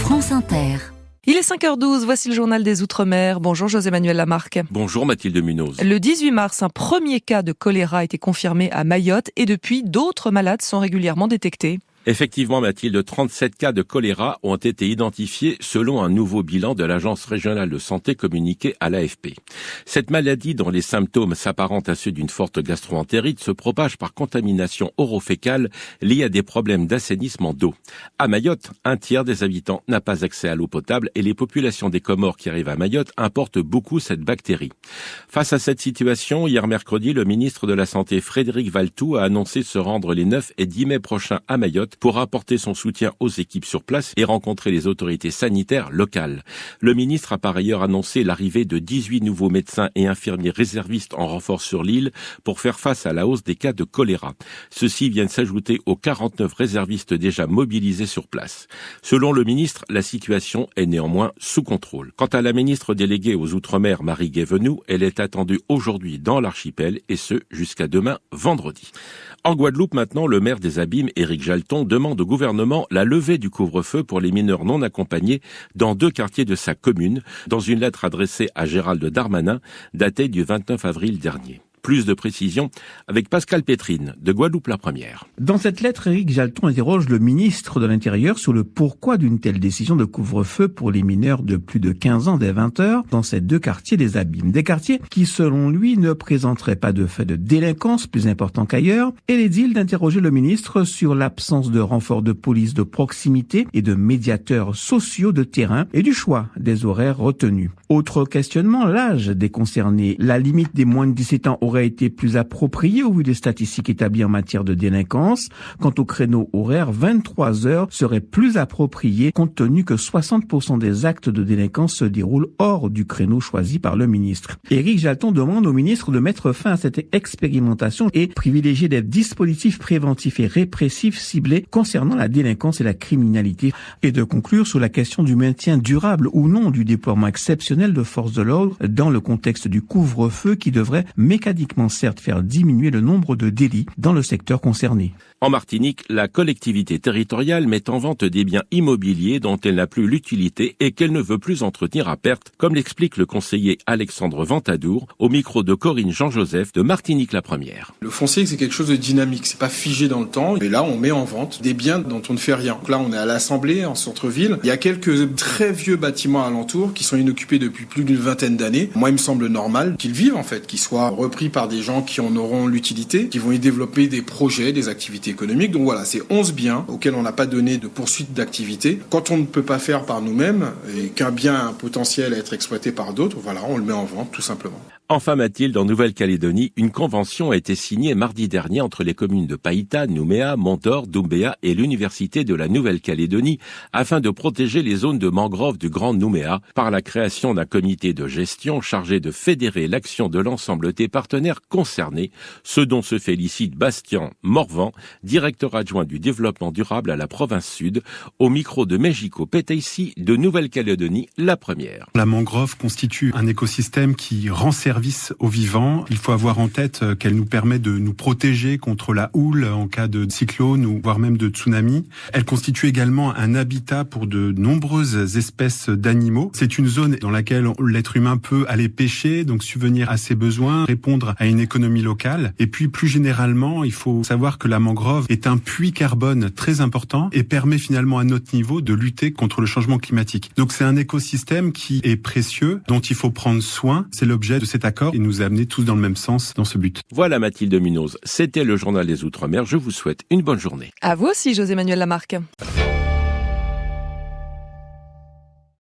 France Inter. Il est 5h12, voici le journal des Outre-mer. Bonjour José-Manuel Lamarque. Bonjour Mathilde Munoz. Le 18 mars, un premier cas de choléra a été confirmé à Mayotte et depuis, d'autres malades sont régulièrement détectés. Effectivement, Mathilde, 37 cas de choléra ont été identifiés selon un nouveau bilan de l'Agence régionale de santé communiqué à l'AFP. Cette maladie, dont les symptômes s'apparentent à ceux d'une forte gastro-entérite, se propage par contamination orofécale liée à des problèmes d'assainissement d'eau. À Mayotte, un tiers des habitants n'a pas accès à l'eau potable et les populations des Comores qui arrivent à Mayotte importent beaucoup cette bactérie. Face à cette situation, hier mercredi, le ministre de la Santé Frédéric Valletoux a annoncé se rendre les 9 et 10 mai prochains à Mayotte pour apporter son soutien aux équipes sur place et rencontrer les autorités sanitaires locales. Le ministre a par ailleurs annoncé l'arrivée de 18 nouveaux médecins et infirmiers réservistes en renfort sur l'île pour faire face à la hausse des cas de choléra. Ceux-ci viennent s'ajouter aux 49 réservistes déjà mobilisés sur place. Selon le ministre, la situation est néanmoins sous contrôle. Quant à la ministre déléguée aux Outre-mer, Marie Guévenoux, elle est attendue aujourd'hui dans l'archipel et ce jusqu'à demain, vendredi. En Guadeloupe maintenant, le maire des Abîmes, Éric Jalton, demande au gouvernement la levée du couvre-feu pour les mineurs non accompagnés dans 2 quartiers de sa commune, dans une lettre adressée à Gérald Darmanin, datée du 29 avril dernier. Plus de précisions avec Pascal Pétrine de Guadeloupe la Première. Dans cette lettre, Éric Jalton interroge le ministre de l'Intérieur sur le pourquoi d'une telle décision de couvre-feu pour les mineurs de plus de 15 ans dès 20 heures dans ces 2 quartiers des Abîmes. Des quartiers qui, selon lui, ne présenteraient pas de fait de délinquance plus important qu'ailleurs. Et l'édile d'interroger le ministre sur l'absence de renforts de police de proximité et de médiateurs sociaux de terrain et du choix des horaires retenus. Autre questionnement, l'âge des concernés. La limite des moins de 17 ans aurait été plus appropriée au vu des statistiques établies en matière de délinquance. Quant au créneau horaire, 23 heures serait plus approprié compte tenu que 60% des actes de délinquance se déroulent hors du créneau choisi par le ministre. Éric Jalton demande au ministre de mettre fin à cette expérimentation et privilégier des dispositifs préventifs et répressifs ciblés concernant la délinquance et la criminalité et de conclure sur la question du maintien durable ou non du déploiement exceptionnel de forces de l'ordre dans le contexte du couvre-feu qui devrait mécaniquement certes faire diminuer le nombre de délits dans le secteur concerné. En Martinique, la collectivité territoriale met en vente des biens immobiliers dont elle n'a plus l'utilité et qu'elle ne veut plus entretenir à perte, comme l'explique le conseiller Alexandre Ventadour au micro de Corinne Jean-Joseph de Martinique la Première. Le foncier, c'est quelque chose de dynamique, c'est pas figé dans le temps. Et là, on met en vente des biens dont on ne fait rien. Donc là, on est à l'Assemblée, en centre-ville. Il y a quelques très vieux bâtiments alentours qui sont inoccupés depuis plus d'une vingtaine d'années. Moi, il me semble normal qu'ils vivent en fait, qu'ils soient repris par des gens qui en auront l'utilité, qui vont y développer des projets, des activités économiques. Donc voilà, c'est 11 biens auxquels on n'a pas donné de poursuite d'activité. Quand on ne peut pas faire par nous-mêmes et qu'un bien a un potentiel à être exploité par d'autres, voilà, on le met en vente tout simplement. Enfin Mathilde, en Nouvelle-Calédonie, une convention a été signée mardi dernier entre les communes de Païta, Nouméa, Montor, Doumbéa et l'Université de la Nouvelle-Calédonie afin de protéger les zones de mangrove du Grand Nouméa par la création d'un comité de gestion chargé de fédérer l'action de l'ensemble des partenaires concernés, ce dont se félicite Bastien Morvan, directeur adjoint du développement durable à la province sud, au micro de Mexico Peteisi de Nouvelle-Calédonie, la Première. La mangrove constitue un écosystème qui rend service aux vivants. Il faut avoir en tête qu'elle nous permet de nous protéger contre la houle en cas de cyclone ou voire même de tsunami. Elle constitue également un habitat pour de nombreuses espèces d'animaux. C'est une zone dans laquelle l'être humain peut aller pêcher, donc subvenir à ses besoins, répondre à une économie locale. Et puis plus généralement, il faut savoir que la mangrove est un puits carbone très important et permet finalement à notre niveau de lutter contre le changement climatique. Donc c'est un écosystème qui est précieux, dont il faut prendre soin. C'est l'objet de cet accord et nous amener tous dans le même sens dans ce but. Voilà Mathilde Munoz, c'était le journal des Outre-mer. Je vous souhaite une bonne journée. À vous aussi José-Manuel Lamarque.